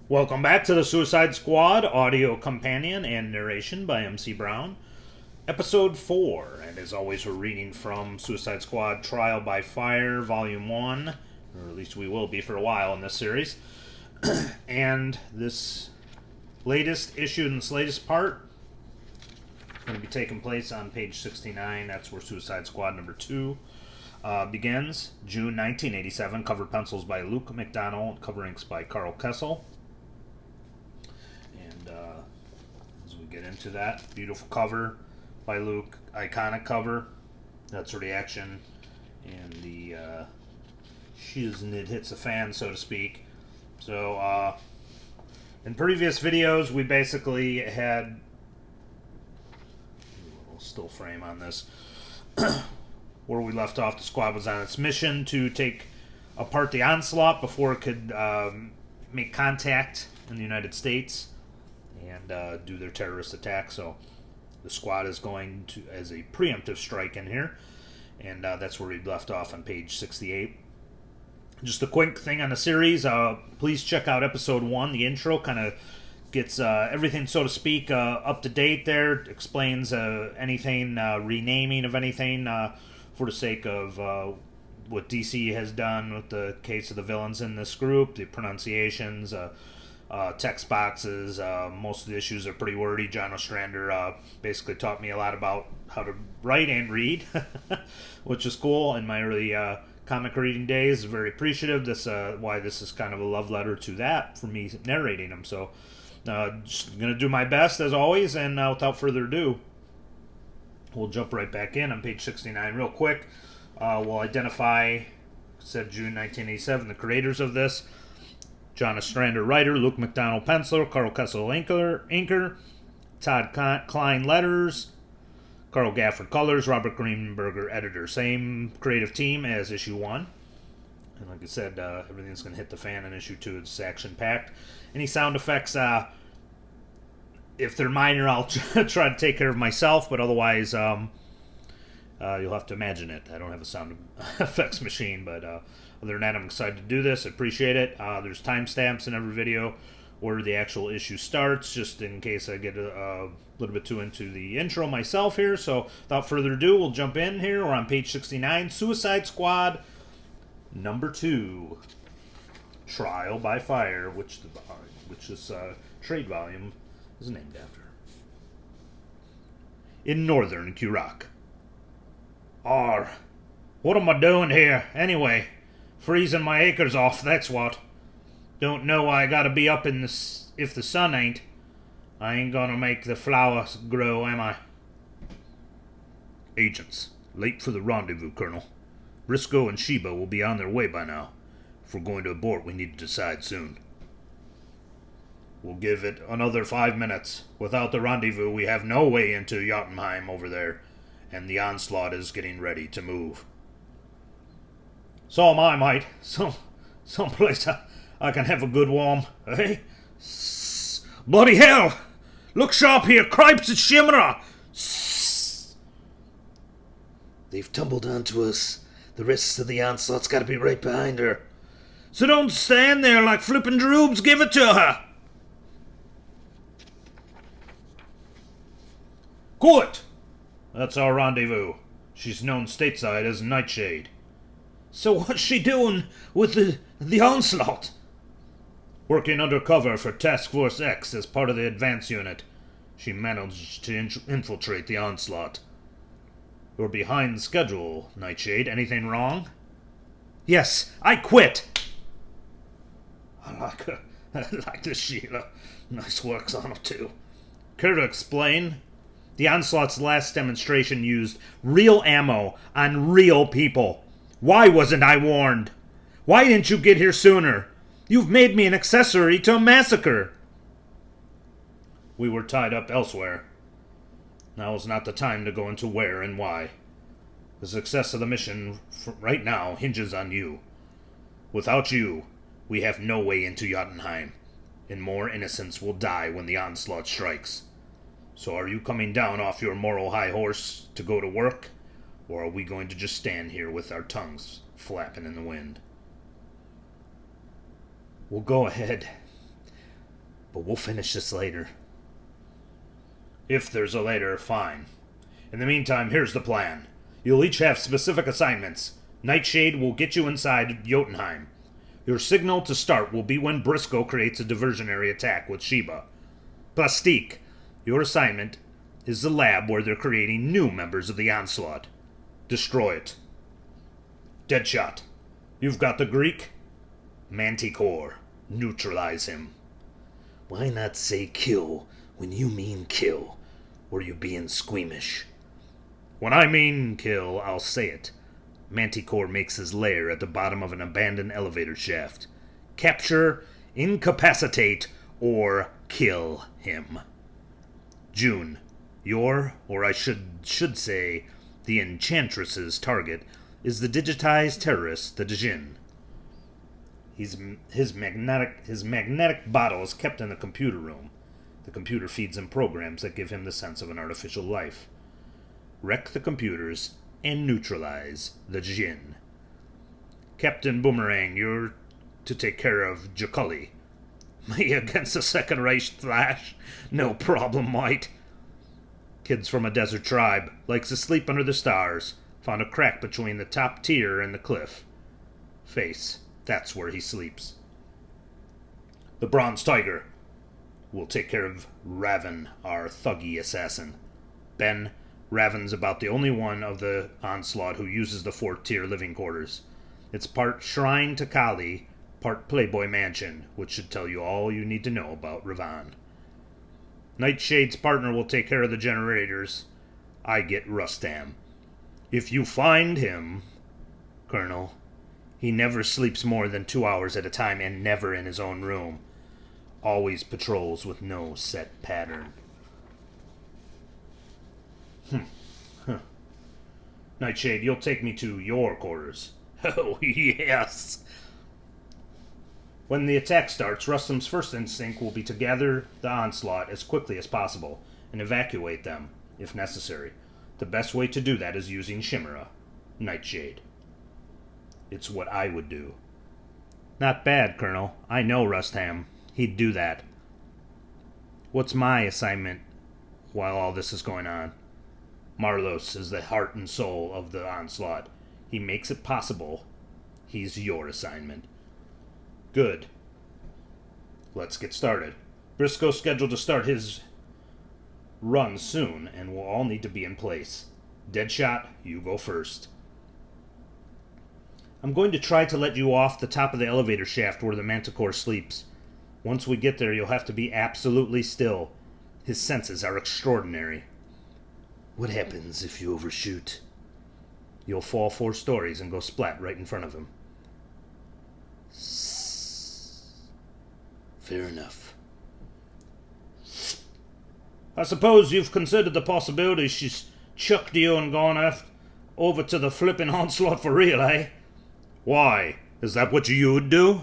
Welcome back to the Suicide Squad audio companion and narration by MC Brown, episode 4. And as always, we're reading from Suicide Squad Trial by Fire, volume 1, or at least we will be for a while in this series. And this latest issue in this latest part is going to be taking place on page 69. That's where Suicide Squad number 2 begins. June 1987, cover pencils by Luke McDonnell, cover inks by Karl Kesel. As we get into that, beautiful cover by Luke, iconic cover. That's the reaction, and the shiznit hits the fan, so to speak. So, in previous videos, we basically had a little still frame on this. Where we left off, the squad was on its mission to take apart the onslaught before it could make contact in the United States and do their terrorist attack. So the squad is going to as a preemptive strike in here, and that's where we left off on page 68. Just a quick thing on the series, please check out episode 1. The intro kind of gets everything, so to speak, up to date there. Explains anything, renaming of anything for the sake of what DC has done with the case of the villains in this group, the pronunciations, text boxes. Most of the issues are pretty wordy. John Ostrander basically taught me a lot about how to write and read, which is cool in my early comic reading days. Very appreciative. This why this is kind of a love letter to that for me narrating them. So just going to do my best as always, and without further ado, we'll jump right back in on page 69 real quick. We'll identify, said June 1987, the creators of this. John Ostrander, writer. Luke McDonnell, penciler. Karl Kesel, inker. Todd Klein, letters. Karl Gafford, colors. Robert Greenberger, editor. Same creative team as issue 1. And like I said, everything's going to hit the fan in issue 2. It's action-packed. Any sound effects, if they're minor, I'll try to take care of myself, but otherwise, you'll have to imagine it. I don't have a sound effects machine, but other than that, I'm excited to do this. I appreciate it. There's timestamps in every video where the actual issue starts, just in case I get a little bit too into the intro myself here. So without further ado, we'll jump in here. We're on page 69, Suicide Squad number 2, Trial by Fire, which this trade volume is named after. In northern Quebec. What am I doing here, anyway? Freezing my acres off, that's what. Don't know why I gotta be up in this if the sun ain't. I ain't gonna make the flowers grow, am I? Agents, late for the rendezvous, Colonel. Briscoe and Sheba will be on their way by now. If we're going to abort, we need to decide soon. We'll give it another 5 minutes. Without the rendezvous, we have no way into Jotunheim over there, and the onslaught is getting ready to move. So am I, mate. Someplace I can have a good warm, eh? Bloody hell! Look sharp here, cripes and shimmerer! They've tumbled onto us. The rest of the onslaught's gotta be right behind her. So don't stand there like flippin' droobs, give it to her! Good! That's our rendezvous. She's known stateside as Nightshade. So what's she doing with the onslaught? Working undercover for Task Force X as part of the advance unit. She managed to infiltrate the onslaught. You're behind schedule, Nightshade. Anything wrong? Yes, I quit! I like her. I like this Sheila. Nice works on her, too. Care to explain? The onslaught's last demonstration used real ammo on real people. Why wasn't I warned? Why didn't you get here sooner? You've made me an accessory to a massacre. We were tied up elsewhere. Now is not the time to go into where and why. The success of the mission right now hinges on you. Without you, we have no way into Jotunheim, and more innocents will die when the onslaught strikes. So are you coming down off your moral high horse to go to work, or are we going to just stand here with our tongues flapping in the wind? Well, go ahead. but we'll finish this later. If there's a later, fine. In the meantime, here's the plan. You'll each have specific assignments. Nightshade will get you inside Jotunheim. Your signal to start will be when Briscoe creates a diversionary attack with Sheba. Plastique, your assignment is the lab where they're creating new members of the Onslaught. Destroy it. Deadshot, you've got the Greek. Manticore, neutralize him. Why not say kill when you mean kill? Or you being squeamish? When I mean kill, I'll say it. Manticore makes his lair at the bottom of an abandoned elevator shaft. Capture, incapacitate, or kill him. June, your, or I should say, the Enchantress's target is the digitized terrorist, the Djinn. His magnetic bottle is kept in the computer room. The computer feeds him programs that give him the sense of an artificial life. Wreck the computers and neutralize the Djinn. Captain Boomerang, you're to take care of Jaculli. Me against the Second Reich Flash? No problem, mate. Kids from a desert tribe, likes to sleep under the stars, found a crack between the top tier and the cliff. Face, that's where he sleeps. The Bronze Tiger will take care of Raven, our thuggy assassin. Ben, Raven's about the only one of the Onslaught who uses the 4th tier living quarters. It's part shrine to Kali, part Playboy Mansion, which should tell you all you need to know about Ravan. Nightshade's partner will take care of the generators. I get Rustam. If you find him, Colonel, he never sleeps more than 2 hours at a time and never in his own room. Always patrols with no set pattern. Nightshade, you'll take me to your quarters. Oh, yes. When the attack starts, Rustam's first instinct will be to gather the Onslaught as quickly as possible and evacuate them, if necessary. The best way to do that is using Chimera, Nightshade. It's what I would do. Not bad, Colonel. I know Rustam. He'd do that. What's my assignment while all this is going on? Marlos is the heart and soul of the Onslaught. He makes it possible. He's your assignment. Good. Let's get started. Briscoe's scheduled to start his run soon, and we'll all need to be in place. Deadshot, you go first. I'm going to try to let you off the top of the elevator shaft where the Manticore sleeps. Once we get there, you'll have to be absolutely still. His senses are extraordinary. What happens if you overshoot? You'll fall 4 stories and go splat right in front of him. Fair enough. I suppose you've considered the possibility she's chucked you and gone over to the flippin' Onslaught for real, eh? Why? Is that what you would do?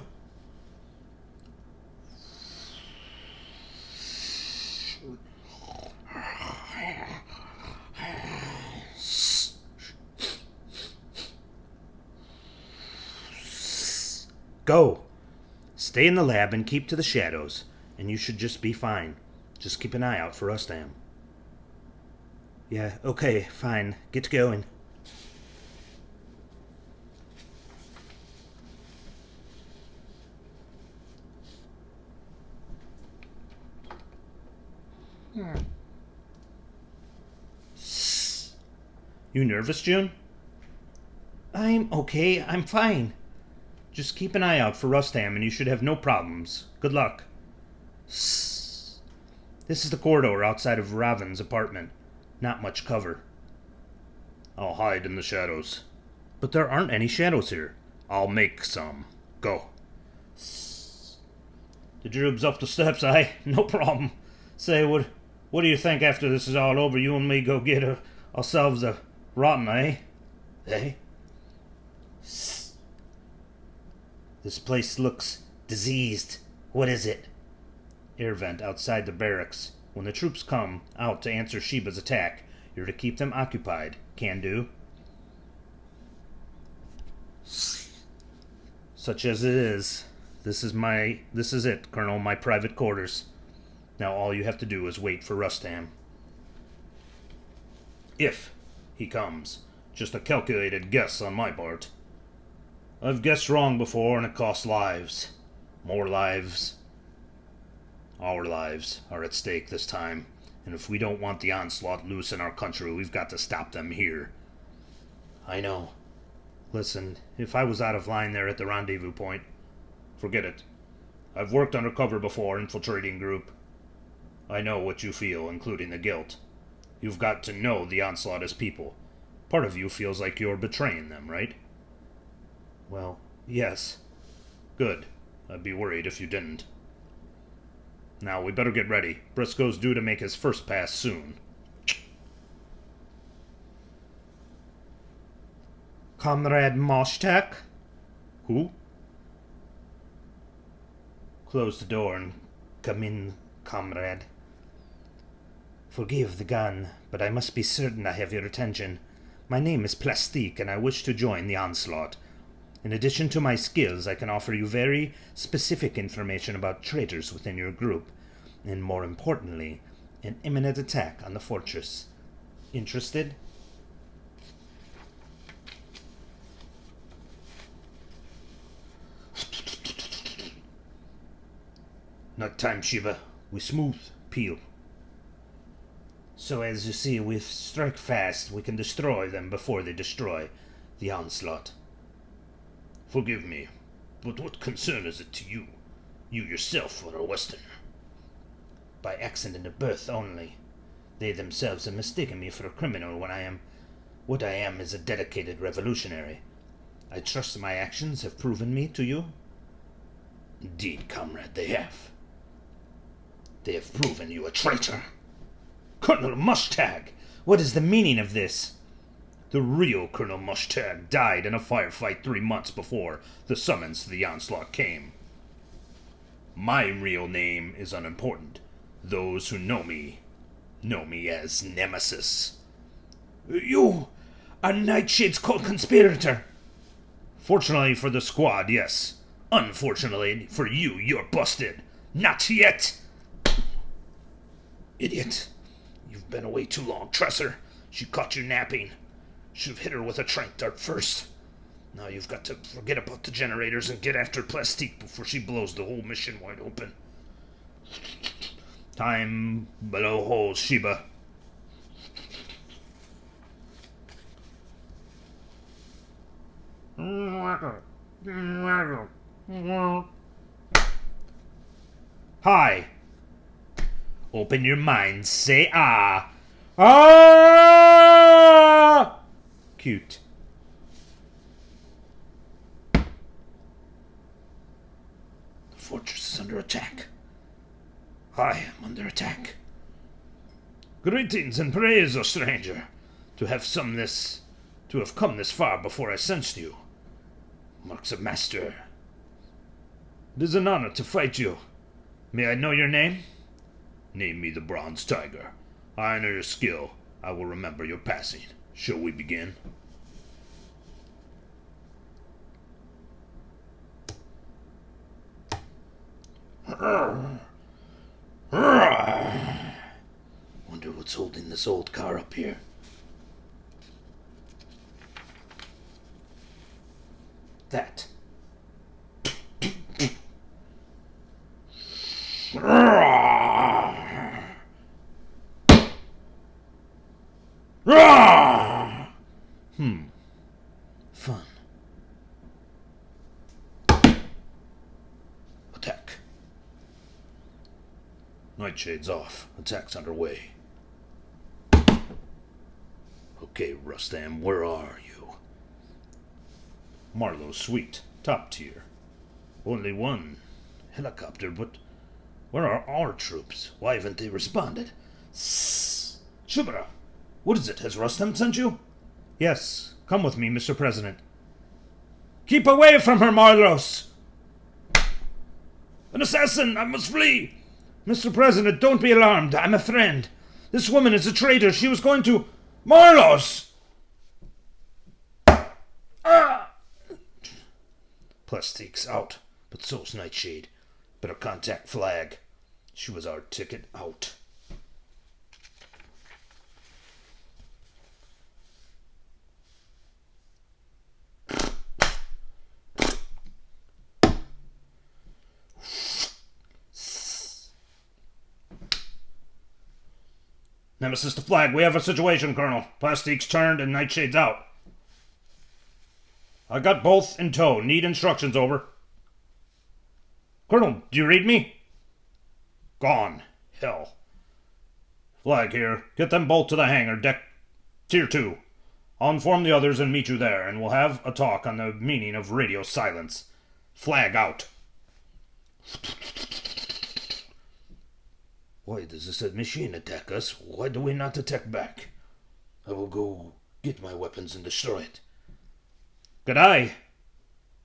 Go. Stay in the lab and keep to the shadows, and you should just be fine. Just keep an eye out for Rustam. Yeah, okay, fine. Get going. You nervous, June? I'm okay. I'm fine. Just keep an eye out for Rustam, and you should have no problems. Good luck. This is the corridor outside of Raven's apartment. Not much cover. I'll hide in the shadows. But there aren't any shadows here. I'll make some. Go. The Droob's up the steps, eh? No problem. Say, what do you think after this is all over? You and me go get ourselves a rotten, eh? Eh? This place looks diseased. What is it? Air vent outside the barracks. When the troops come out to answer Sheba's attack, you're to keep them occupied. Can do. Such as it is. This is it, Colonel, my private quarters. Now all you have to do is wait for Rustam. If he comes. Just a calculated guess on my part. I've guessed wrong before and it costs lives. More lives. Our lives are at stake this time, and if we don't want the onslaught loose in our country, we've got to stop them here. I know. Listen, if I was out of line there at the rendezvous point, forget it. I've worked undercover before, infiltrating group. I know what you feel, including the guilt. You've got to know the onslaught as people. Part of you feels like you're betraying them, right? Well, yes. Good. I'd be worried if you didn't. Now, we better get ready. Briscoe's due to make his first pass soon. Comrade Moshtak? Who? Close the door and come in, comrade. Forgive the gun, but I must be certain I have your attention. My name is Plastique, and I wish to join the onslaught. In addition to my skills, I can offer you very specific information about traitors within your group, and more importantly, an imminent attack on the fortress. Interested? Not time, Shiva. We smooth. Peel. So as you see, we strike fast. We can destroy them before they destroy the onslaught. Forgive me, but what concern is it to you? You yourself are a Westerner. By accident of birth only. They themselves have mistaken me for a criminal when what I am is a dedicated revolutionary. I trust my actions have proven me to you. Indeed, comrade, they have. They have proven you a traitor. Colonel Mushtag! What is the meaning of this? The real Colonel Mushtag died in a firefight 3 months before the summons to the onslaught came. My real name is unimportant. Those who know me as Nemesis. You are Nightshade's co-conspirator. Fortunately for the squad, yes. Unfortunately for you, you're busted. Not yet! Idiot. You've been away too long, Tresser. She caught you napping. Should have hit her with a tranq dart first. Now you've got to forget about the generators and get after Plastique before she blows the whole mission wide open. Time below holes, Sheba. Hi. Open your mind. Say ah. Ah! Cute. The fortress is under attack. I am under attack. Greetings and praise, Ostrander. To have come this far before I sensed you. Marks of master. It is an honor to fight you. May I know your name? Name me the Bronze Tiger. I honor your skill. I will remember your passing. Shall we begin? Wonder what's holding this old car up here. That. Fun. Attack. Nightshade's off. Attack's underway. Okay, Rustam, where are you? Marlowe's suite. Top tier. Only one helicopter, but where are our troops? Why haven't they responded? Shubara, what is it? Has Rustam sent you? Yes. Come with me, Mr. President. Keep away from her, Marlos! An assassin! I must flee! Mr. President, don't be alarmed. I'm a friend. This woman is a traitor. She was going to... Marlos! Plastique's out, but so's Nightshade. Better contact Flag. She was our ticket out. Nemesis to flag. We have a situation, Colonel. Plastique's turned and Nightshade's out. I got both in tow. Need instructions, over. Colonel, do you read me? Gone. Hell. Flag here. Get them both to the hangar. Deck Tier 2. I'll inform the others and meet you there, and we'll have a talk on the meaning of radio silence. Flag out. Why does this machine attack us? Why do we not attack back? I will go get my weapons and destroy it. G'day.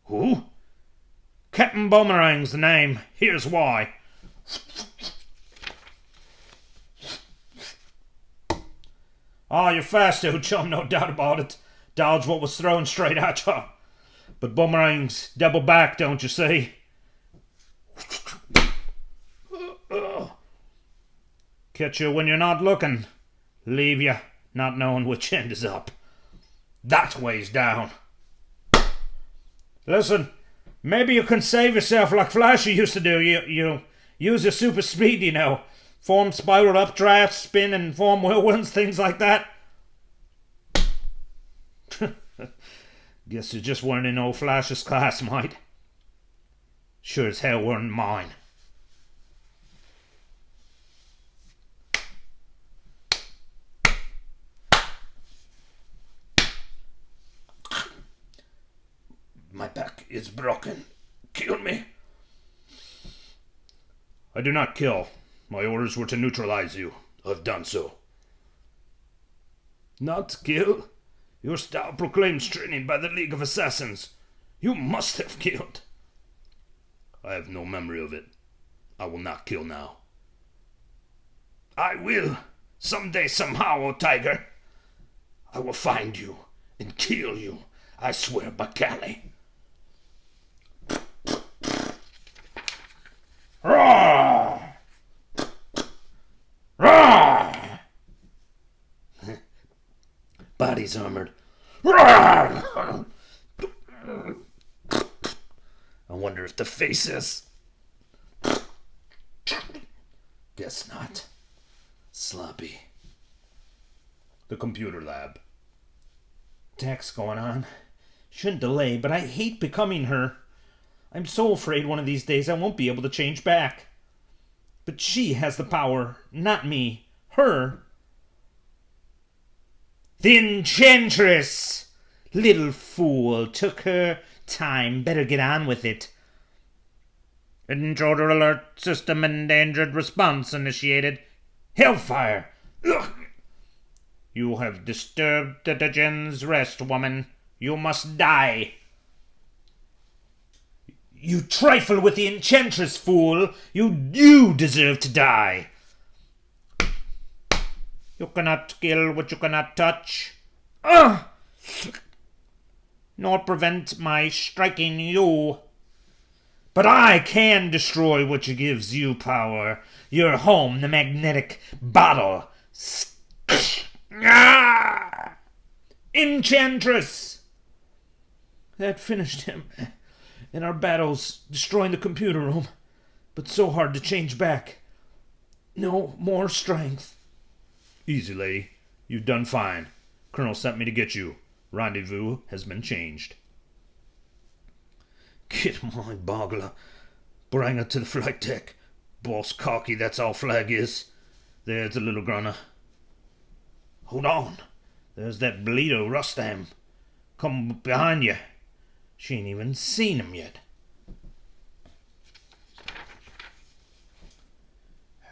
Who? Captain Boomerang's the name. Here's why. Oh, you're fast, old chum, no doubt about it. Dodge what was thrown straight at you. But Boomerang's double back, don't you see? Catch you when you're not looking. Leave you not knowing which end is up. That way's down. Listen, maybe you can save yourself like Flashy used to do. You use your super speed, you know. Form spiral updraft, spin, and form whirlwinds, things like that. Guess you just weren't in old Flash's class, mate. Sure as hell weren't mine. My back is broken. Kill me. I do not kill. My orders were to neutralize you. I've done so. Not kill? Your style proclaims training by the League of Assassins. You must have killed. I have no memory of it. I will not kill now. I will. Someday, somehow, O Tiger. I will find you and kill you. I swear by Callie. Roar! Roar! Body's armored. I wonder if the face is. Guess not. Sloppy. The computer lab. Attack's going on. Shouldn't delay, but I hate becoming her. I'm so afraid one of these days I won't be able to change back. But she has the power, not me. Her. The Enchantress! Little fool. Took her time. Better get on with it. Intruder alert. System endangered. Response initiated. Hellfire! Ugh. You have disturbed the Degen's rest, woman. You must die. You trifle with the Enchantress, fool. You deserve to die. You cannot kill what you cannot touch. Nor prevent my striking you. But I can destroy what gives you power. Your home, the magnetic bottle. Enchantress! That finished him. In our battles, destroying the computer room. But so hard to change back. No more strength. Easy, lady. You've done fine. Colonel sent me to get you. Rendezvous has been changed. Get my boggler. Bring her to the flight deck. Boss cocky, that's all flag is. There's the little grunner. Hold on. There's that Bleedo Rustam. Come behind you. She ain't even seen him yet.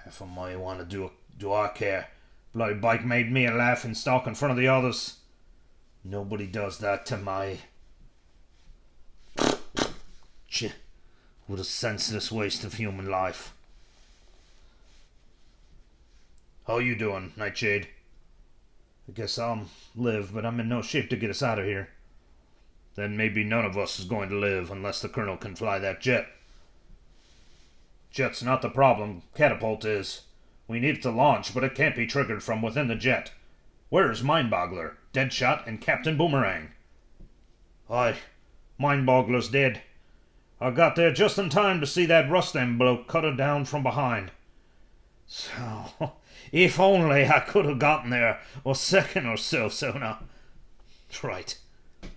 Half of my want to do I care. Bloody bike made me a laughing stock in front of the others. Nobody does that to my... What a senseless waste of human life. How you doing, Nightshade? I guess I'll live, but I'm in no shape to get us out of here. Then maybe none of us is going to live unless the Colonel can fly that jet. Jet's not the problem. Catapult is. We need it to launch, but it can't be triggered from within the jet. Where's Mindboggler, Deadshot, and Captain Boomerang? Aye, Mindboggler's dead. I got there just in time to see that Rustam bloke cut her down from behind. So, if only I could have gotten there a second or so sooner. Right.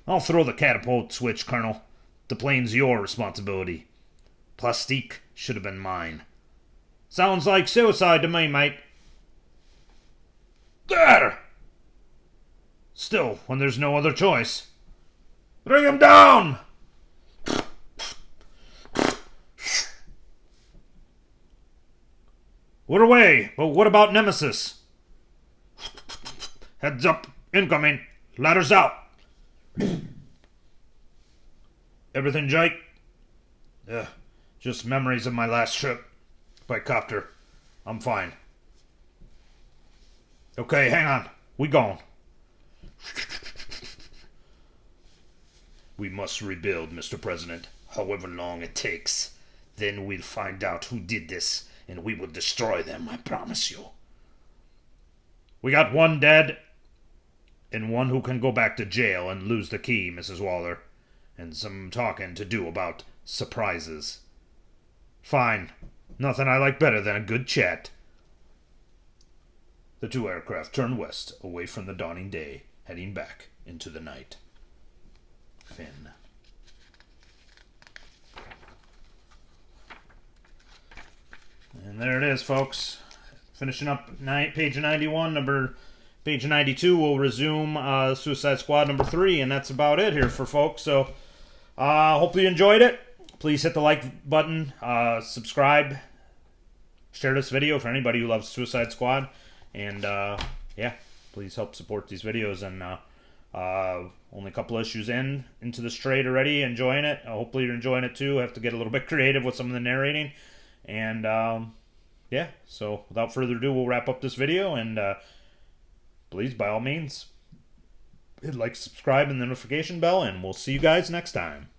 I'll throw the catapult switch, Colonel. The plane's your responsibility. Plastique should have been mine. Sounds like suicide to me, mate. There! Still, when there's no other choice. Bring him down! We're away, but what about Nemesis? Heads up, incoming. Ladders out. Everything, Jake? Just memories of my last trip. By copter. I'm fine. Okay, hang on. We gone. We must rebuild, Mr. President, however long it takes. Then we'll find out who did this, and we will destroy them, I promise you. We got one dead, and one who can go back to jail and lose the key, Mrs. Waller, and some talking to do about surprises. Fine. Nothing I like better than a good chat. The two aircraft turned west, away from the dawning day, heading back into the night. Finn. And there it is, folks. Finishing up page 91, page 92. We'll resume Suicide Squad number 3, and that's about it here for folks. So, hopefully you enjoyed it. Please hit the like button, subscribe, share this video for anybody who loves Suicide Squad, and yeah, please help support these videos. And only a couple issues into this trade already, enjoying it. Hopefully you're enjoying it too. I have to get a little bit creative with some of the narrating, and yeah. So without further ado, we'll wrap up this video, and please, by all means, hit like, subscribe, and the notification bell, and we'll see you guys next time.